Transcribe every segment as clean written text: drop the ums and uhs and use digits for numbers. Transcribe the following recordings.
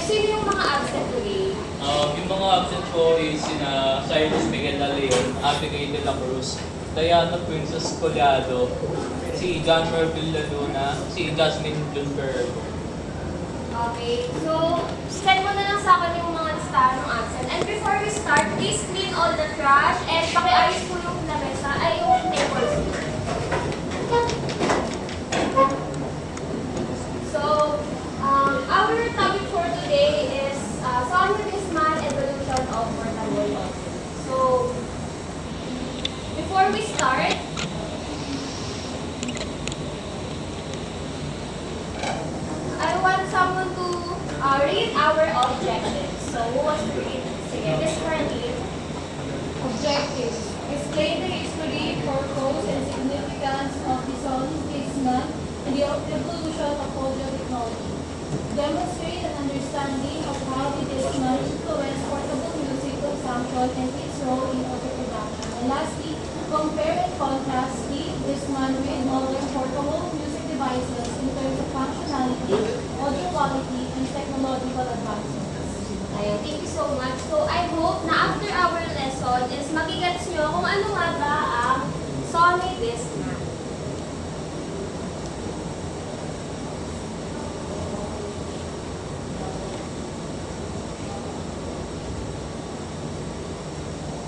sino yung mga absent today? Yung mga absent ko is sina Cyrus Miguel de Leon, Abigail de la Cruz, Diana Princess Collado, si John Merville Luna, si Jasmine Junber. Okay, so send mo na lang sa akin yung mga listahan ng absent. And before we start, please clean all the trash and pakiayos po yung lamesa, ay yung tables. So, our topic for today is Sony Disman Evolution of Portable. So, before we start, I want someone to read our objectives. So, who wants to read? Sige, Miss Marlene. Objectives. Explain the history, purpose, and significance of the Sony Discman and the evolution of audio technology. Demonstrate an understanding of how the Discman influenced portable music consumption and its role in audio production. And lastly, compare and contrast the Discman with modern portable music devices in terms of functionality, audio quality, and technological advancements. Ayun, thank you so much. So, I hope na after our lesson is magigets nyo kung ano nga ba ang Sony Discman.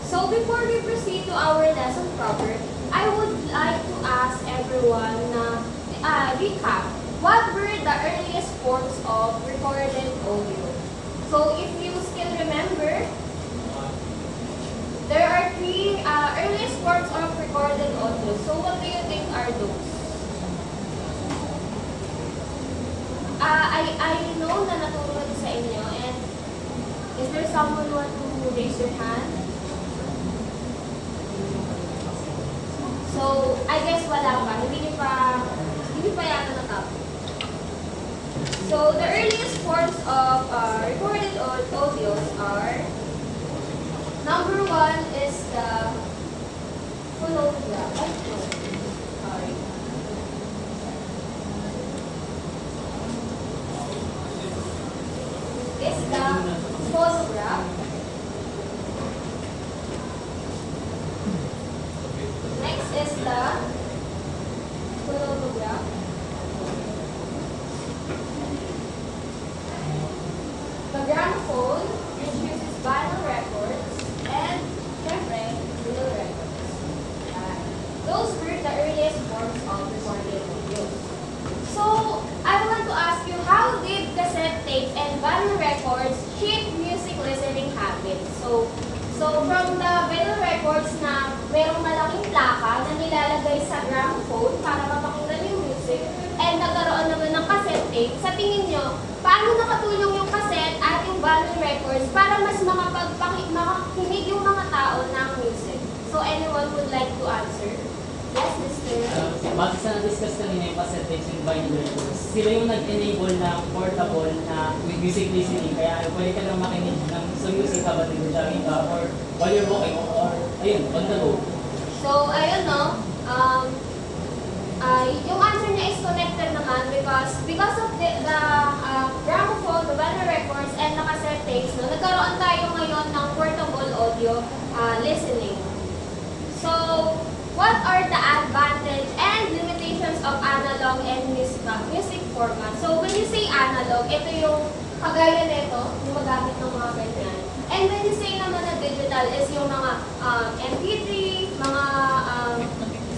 So, before we proceed to our lesson proper, I would like to ask everyone na recap. What were the earliest forms of recorded audio? So, if you still remember, there are three earliest forms of recorded audio. So, what do you think are those? I know na natulog sa inyo, and is there someone who want to raise your hand? So, I guess wala pa. Hindi pa yata natapos. So, the earliest forms of recorded audios are, number one is the phonograph. Oh, no. Sorry. Is the phonograph. Next is the phonograph. The gramophone, which uses vinyl records, and syempre, vinyl records. Those were the earliest forms of recorded audio. So, I want to ask you, how did cassette tapes and vinyl records shape music listening habits? So from the vinyl records na merong malaking plaka na nilalagay sa gramophone para mapakinggan yung music, and nagkaroon naman ng cassette tape, sa tingin nyo, paano nakatulong yung cassette at yung vinyl records para mas makakinig yung mga tao ng music? So anyone would like to answer? Yes, Mr. Base sa na-discuss kanina yung cassette tapes and vinyl records, sila yung nag-enable ng portable na music listening. Kaya pwede ka lang makinig ng sa music habang nag-jogging ka or while you're walking or ayun, on the go. So, ayun no, yung answer niya is connected naman because of the gramophone, the vinyl records, and the cassette tapes, no, nagkaroon tayo ngayon ng portable audio listening. So, what are the advantage and limitations of analog and music format? So, when you say analog, ito yung kagaya nito, yung magamit ng mga ganyan. And when you say naman na digital is yung mga MP3, mga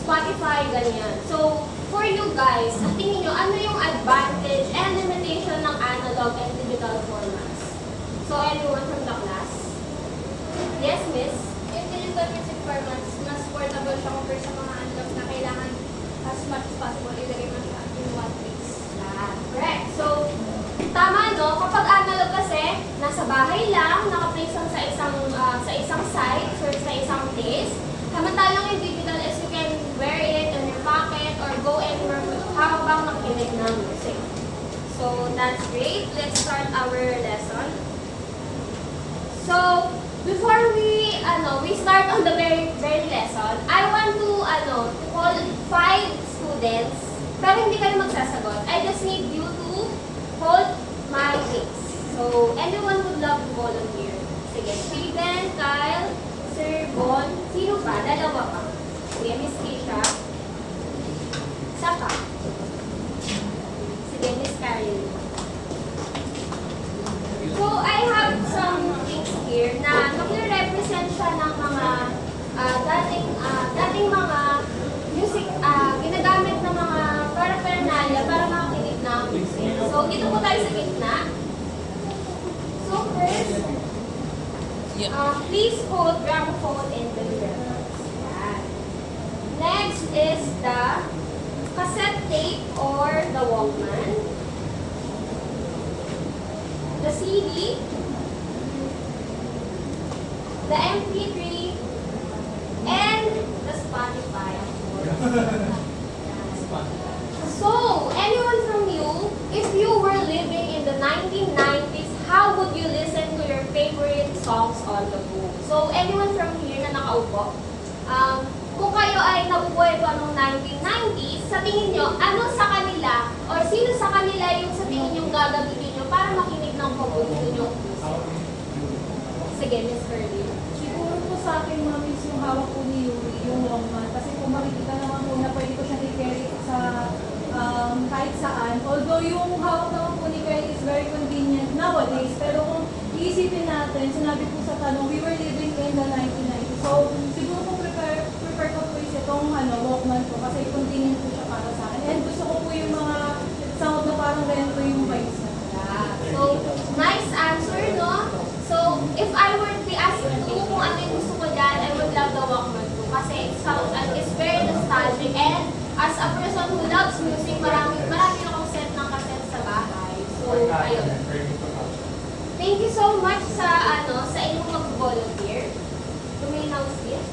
Spotify, ganyan. So, for you guys, sa tingin nyo, ano yung advantage and limitation ng analog and digital formats? So, anyone from the class? Yes, miss? Yung digital music formats, mas portable siya compare sa mga analog na kailangan as much as possible ilagay mo siya in one place. Correct. So, tama no, kapag analog kasi, nasa bahay lang, naka-place lang sa isang site or sa isang place. Samantalang yung digital is you can wear it in your pocket or go anywhere habang nakikinig ng music. So, that's great. Let's start our lesson. So, before we start on the very lesson, I want to call 5 students, pero hindi kayo magsasagot. I just need you to hold my hands. So, dating mga music, ginagamit na mga paraphernalia para makakinig ng music. So, dito po tayo sa gitna. So, first, please hold gramophone in the reference. Yan. Next is the cassette tape or the Walkman. The CD, the MP3, and the Spotify, of course. So, anyone from you, if you were living in the 1990s, how would you listen to your favorite songs on the go? So, anyone from here na nakaupo, kung kayo ay nabubuhay pa noong 1990s, sa tingin nyo, ano sa kanila, or sino sa kanila yung sa tingin nyo gagamitin nyo para makinig ng paborito nyo? Sige, Miss Curly. Siguro po sa akin, mamiss yung hawak ko ni Yuri, yung Walkman. Kasi kung makikita naman po na pwede ko siyang i-carry sa kahit saan. Although yung hawak naman po ni Kyle is very convenient nowadays. Pero kung iisipin natin, sinabi po sa tanong, we were living in the 1990s. So, siguro po prefer ko po is itong Walkman po kasi convenient po siya para sa akin. And gusto ko po yung mga sound na parang ganito yung vibes na. Yeah. So, nice answer, no? So, if I were to be asked to kung ano yung gusto ko dyan, I would love the Walkman too. Kasi it's very nostalgic. And as a person who loves music, marami akong set ng cassette sa bahay. So, ayun. Thank you so much sa inyong mag-volunteer. You may now sit.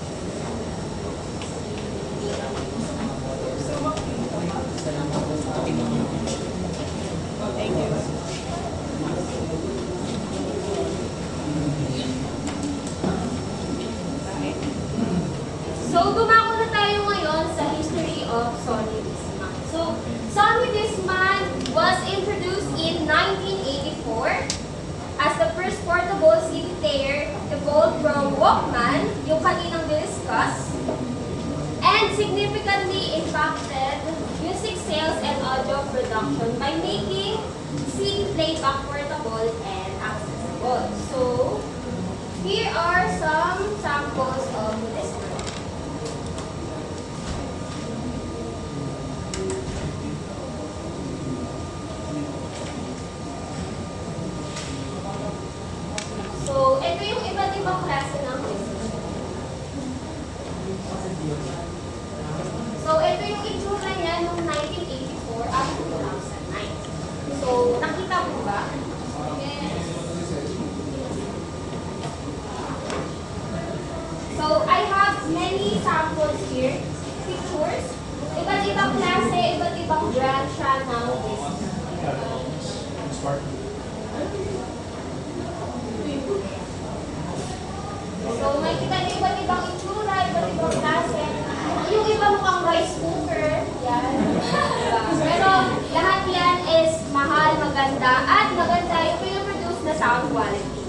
So, dumako na tayo ngayon sa history of Sony Discman. So, Sony Discman was introduced in 1984 as the first portable CD player evolved from Walkman, yung kaninang discuss, and significantly impacted music sales and audio production by making CD playback portable and accessible. So, here are some samples of Discman. So, ito yung iba't ibang klase ng Discman. So, ito yung itsura niya noong 1984 at 2009. So, nakita mo ba? Yes. So, I have many samples here. Pictures. Iba't ibang klase, iba't ibang brand siya ng Discman. So, may kita niyo iba't ibang itsura, iba't ibang klase. Yung iba mukhang rice cooker, yan. Pero lahat yan is mahal, maganda, at maganda yung pinoproduce na sound quality.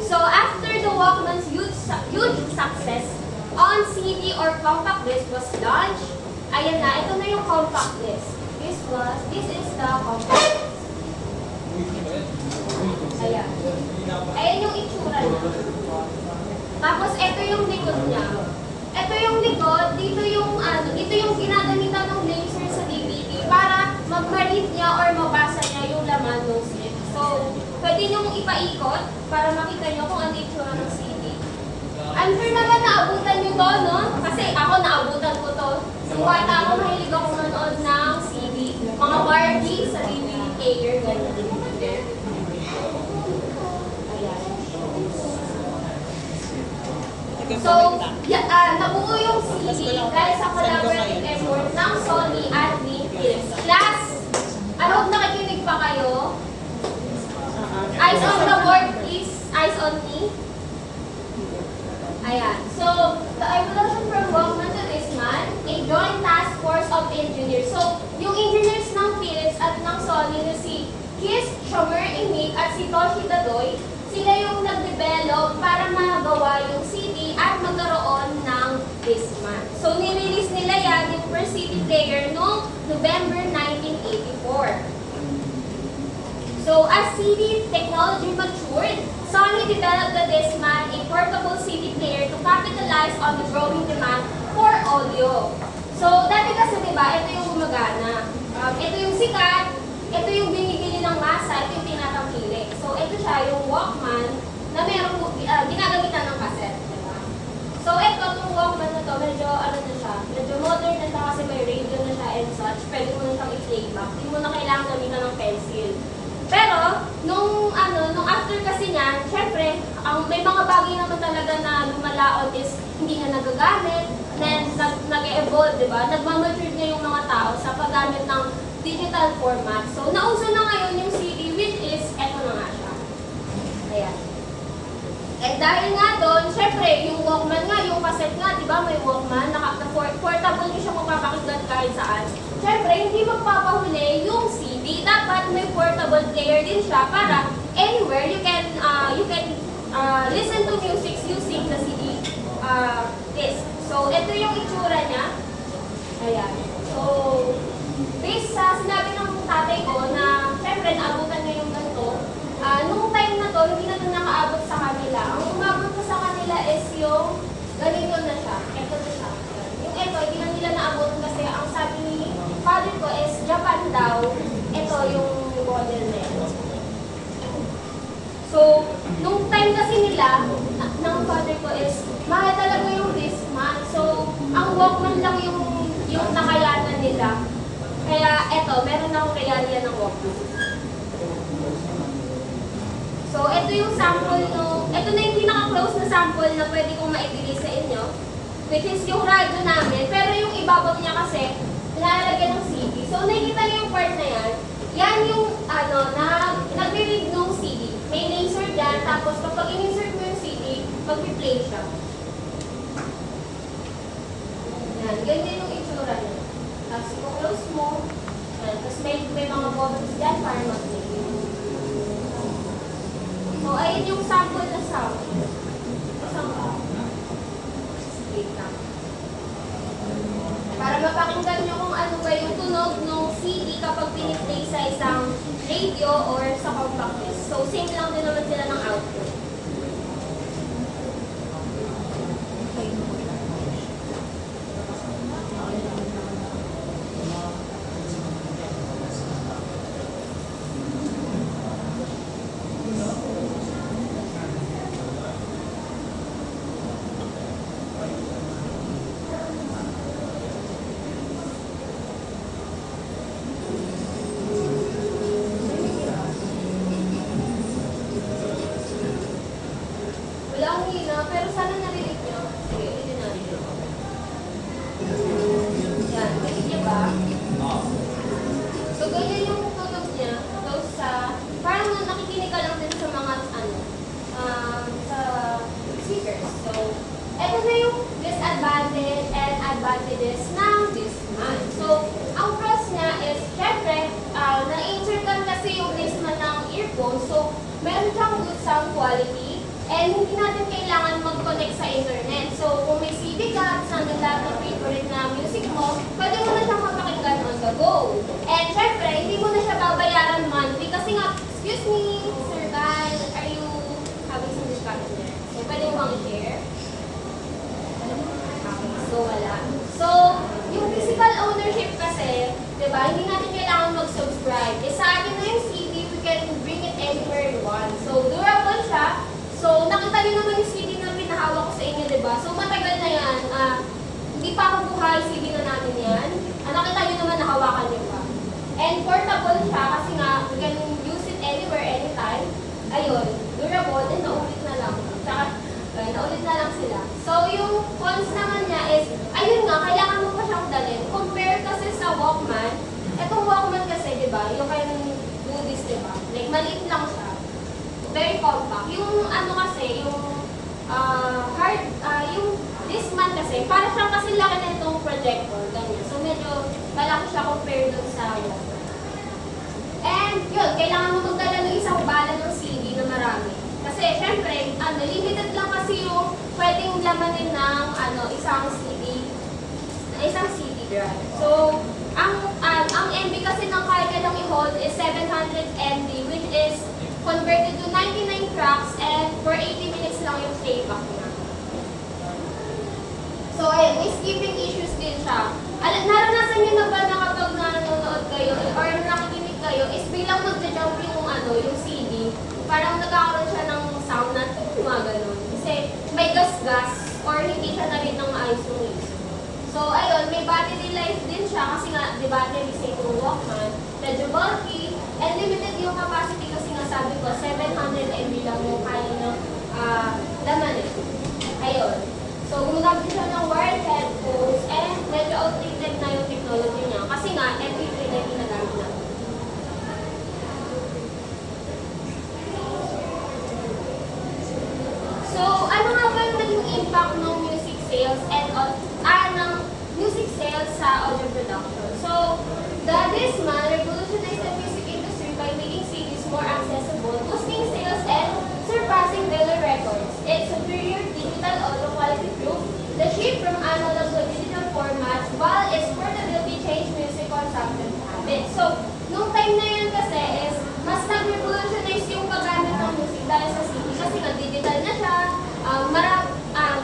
So, after the Walkman's huge success on CD or compact disc was launched, ayan na, ito na yung compact disc. This is the compact disc. Ayan. Ayan yung itsura niya. Tapos, ito yung likod niya. Ito yung likod, dito yung ginagamitan ng laser sa DVD para mag-read niya or mabasa niya yung laman ng slip. So, pwede nyo ipaikot para makita nyo kung ano itsura ng CD. I'm sure naman naabutan nyo to, no? Kasi ako naabutan ko to. Nung bata ako, mahilig ako manood ng CD. Mga Barbie sa DVD player, gano'n. So, nabuo yung CD dahil sa collaborative effort ng Sony at Philips. Class, I hope nakikinig pa kayo. Eyes on the board, please. Eyes on me. Ayan. So, the evolution from Walkman to Discman, a joint task force of engineers. So, yung engineers ng Philips at ng Sony na si Keith Schommer-Emick at si Toshi Dadoy, sila yung nag-develop para magawa yung CD at magkaroon ng Discman. So, nirelease nila yan yung first CD player noong November 1984. So, as CD technology matured, Sony developed the Discman, a portable CD player, to capitalize on the growing demand for audio. So, dati kasi diba, ito yung gumagana. Ito yung sikat, ito yung binibili ng masa, ito yung tinatangkilik. So, ito siya, yung Walkman, na merong ginagamitan ng cassette. Diba? So, ito, itong Walkman na to, medyo ano na siya, medyo modern na siya kasi may radio na siya and such. Pwede mo na siyang i-playback. Hindi mo na kailangan gamitan ng pencil. Pero, nung after kasi niyan, syempre, may mga bagay naman talaga na lumalaon is hindi na nagagamit, then nag-evolve, di ba? Nagmamature na yung mga tao sa paggamit ng digital format. So, nauso na ngayon yung CD, which is, eto na nga siya. Ayan. Eh dahil nga doon, syempre, yung Walkman nga, yung cassette nga, di ba, may Walkman, portable nyo siya kung papakinggan kahit saan. Syempre, hindi magpapahuli yung CD. Dapat may portable player din siya para anywhere you can listen to music using the CD disc. So, ito yung itsura niya. Ayan. So, based sa sinabi ng tatay ko na syempre, naabutan niya yung ganito, nung time na to, hindi na ito nakaabot sa kanila. Ang umabot ko sa kanila is yung ganito na siya. Ito na siya. Yung ito, hindi na nila naabot kasi ang sabi ni father ko is Japan daw. Ito yung model na ito. So, nung time kasi nila, ng father ko is mahal talaga yung Discman. So, ang Walkman lang yung nakayanan nila. Kaya eto, meron akong realya ng Walkman. So, ito yung sample ito na yung pinaka-close na sample na pwede kong maibigay sa inyo, which is yung radyo namin, pero yung ibabaw niya kasi, nilalagyan ng CD. So, nakikita niyo yung part na yan, yan yung, nag-read ng CD. May laser dyan, tapos kapag in-insert mo yung CD, mag-replay siya. Yan, ganyan yung itsura niya. Tapos, i-close mo, yan, tapos may mga bubbles dyan para mag-play. So, ayun yung sample na sound. Isang wait lang. Para mapakinggan nyo kung ano ba yung tunog ng CD kapag piniplay sa isang radio or sa compact disc. So, same lang din naman sila ng output. Walang hina, pero sana narinig nyo. Sige, ulitin natin. Yan, narinig niya ba? So, ganyan yung tunog niya. Close sa, parang nakikinig ka lang din sa mga, sa speakers. So, eto na yung disadvantage and advantages ng Discman. So, ang pros niya is, syempre, na-insert kasi yung Discman ng earphone. So, meron siyang good sound quality. And hindi natin kailangan mag-connect sa internet. So, kung may CD ka at nandun lahat ng favorite na music mo, pwede mo na siyang mapakinggan on the go. And syempre, hindi mo na siya babayaran monthly kasi nga, excuse me, Sir Kyle, are you having some discussion there? So, pwede mo bang i-share? Okay, so wala. So, yung physical ownership kasi, di ba, hindi natin kailangan mag-subscribe. Eh, sa atin na yung CD, we can bring it anywhere we want. So, durable siya. So, nakita niyo naman yung CD na pinahawak ko sa inyo, di ba? So, matagal na yan. Hindi pa ako buhay, CD na natin yan. Nakita niyo naman, nahawakan niyo pa. And portable siya kasi nga, we can use it anywhere, anytime. Ayun, durable, and naulit na lang. Tsaka, naulit na lang sila. So, yung cons naman niya is, ayun nga, kailangan mo pa siyang dalhin. Compare kasi sa Walkman. Itong Walkman kasi, di ba? You can do this, di ba? Like, maliit lang siya. Very compact. Yung kasi, yung yung Discman kasi, para siyang kasi laki na itong projector, ganyan. So, medyo malaki siya compared dun sa Walkman. And, yun, kailangan mo magdala ng isang bala ng CD na marami. Kasi, syempre, limited lang kasi yung pwedeng lamanin ng, isang CD drive. So, ang MB kasi ng kaya lang i-hold is 700 MB, which is converted to 99 tracks and may skipping issues din siya. Naranasan niyo na ba na kapag nanonood kayo or nakikinig kayo is bilang magja-jump yung CD, parang nagkakaroon siya ng sound na mga ganun. Kasi may gas-gas or hindi siya na rin ng maayos yung music. So, ayun, may battery life din siya kasi nga, di battery safe yung Walkman. Medyo bulky, and limited yung capacity kasi nga sabi ko, 700 mb lang yung kaya ng laman eh. Ayun. So, gumagamit siya ng wired headphones and medyo outdated na yung technology niya kasi nga, MP3 na yung ginagamit natin. So, ano nga ba yung naging impact ng music sales and ng music sales sa audio production? So, the Discman revolutionized the music industry by making CDs more accessible, boosting sales, and surpassing vinyl records. Its superior digital audio quality proof the shift from analog to digital formats, while its portability changed music consumption habits. So, nung time na yan kasi is, mas nag-revolutionize yung paggamit ng music dahil sa CD kasi digital na siya,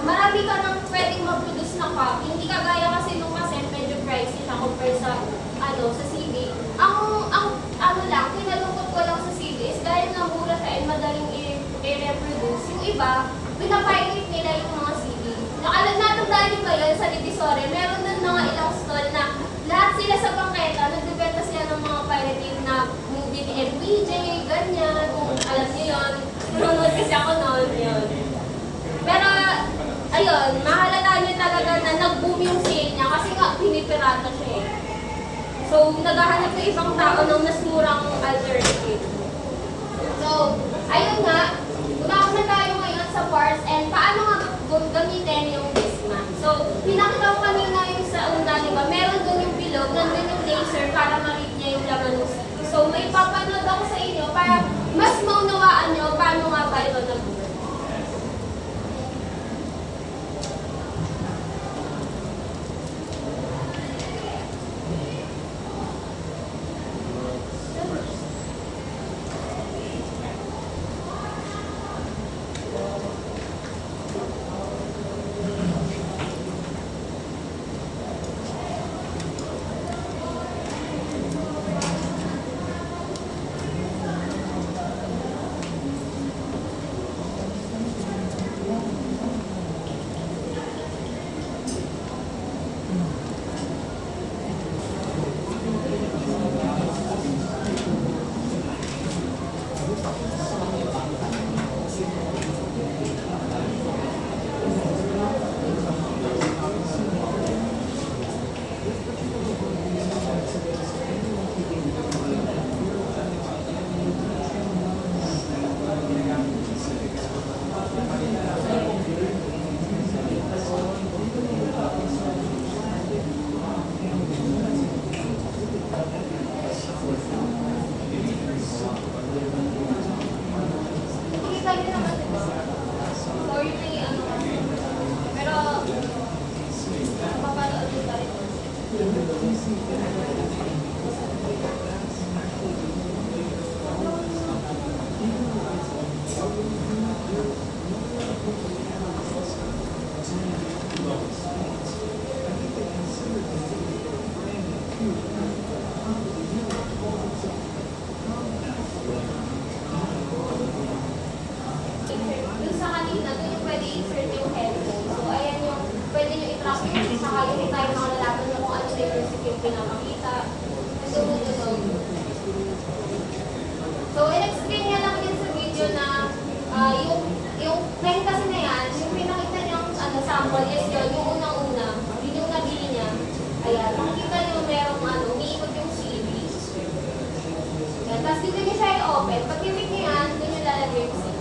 marami ka nang pwedeng mag-produce na copy. Hindi kagaya kasi nung kasi medyo pricey siya compare sa sa CD. Ang lang, kinalungkot ko lang sa CD is dahil namura siya and madaling i-reproduce. Yung iba, pinapirate nila yung mga CD. Natandaan niyo ba yun sa Divisoria? Meron nun mga ilang stall na lahat sila sa bangketa, nagbibenta sila ng mga pirated na movie ni MPJ, ganyan, kung alam niyo yun. Nunod kasi ako noon yun. Pero, ayun, mahalata niyo talaga na nag-boom yung sale niya kasi nga pinipirata siya eh. So, naghahanap yung ibang tao ng mas murang alternative. So, ayun nga, gumamit na tayo ngayon sa parts and paano nga gamitin yung Discman. So, pinakita ko kanina yung sa una, di ba? Meron doon yung bilog, nandun yung laser para ma-read niya yung laman ng CD. So, may papanood ako sa inyo para mas maunawaan nyo paano nga ba ito nag-work. Yung sa kanina, doon yung pwede insert yung headphone. So, ayan yung pwede nyo i-track yung saka yung tayo makalalaban nyo kung ano na yung music yung pinapakita. Sunod-sunod. So, in-explain niya lang din sa video na yung pen kasi na yan, yung pinakita niyang sample is yun, yung unang-una, yun yung nabili niya. Ayan, makikita nyo merong umiikot yung CD. Yan, tapos dito niya siya i-open. Pag click niya yan, doon yung lalagay yung CD.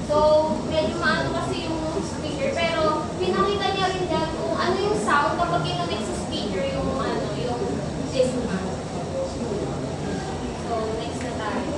So, medyo maano kasi yung speaker, pero pinakita niya rin dyan kung ano yung sound kapag kinonect sa speaker yung yung Discman. So, next na tayo.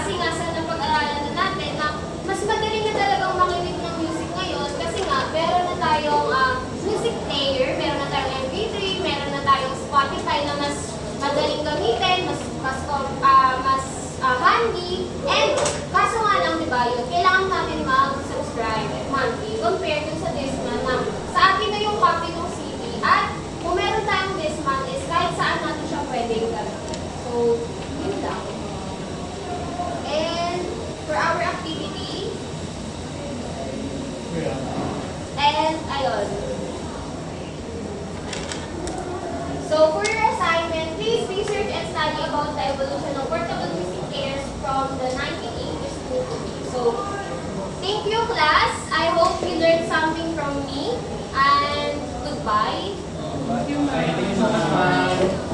Base nga sa napag-aralan na natin na mas madali na talagang makinig ng music ngayon kasi nga meron na tayong music player, meron na tayong MP3, meron na tayong Spotify na mas madaling gamitin, mas handy, and kaso nga lang, di ba, yun, kailangan natin mag-subscribe monthly compared dun sa Discman na sa atin na yung copy ng CD at kung meron tayong Discman is kahit saan natin siya pwedeng gamitin. So, yun lang. And for our activity, and ayun. So for your assignment, please research and study about the evolution of portable music players from the 1980s to today. So, thank you class. I hope you learned something from me. And goodbye. Thank you so much.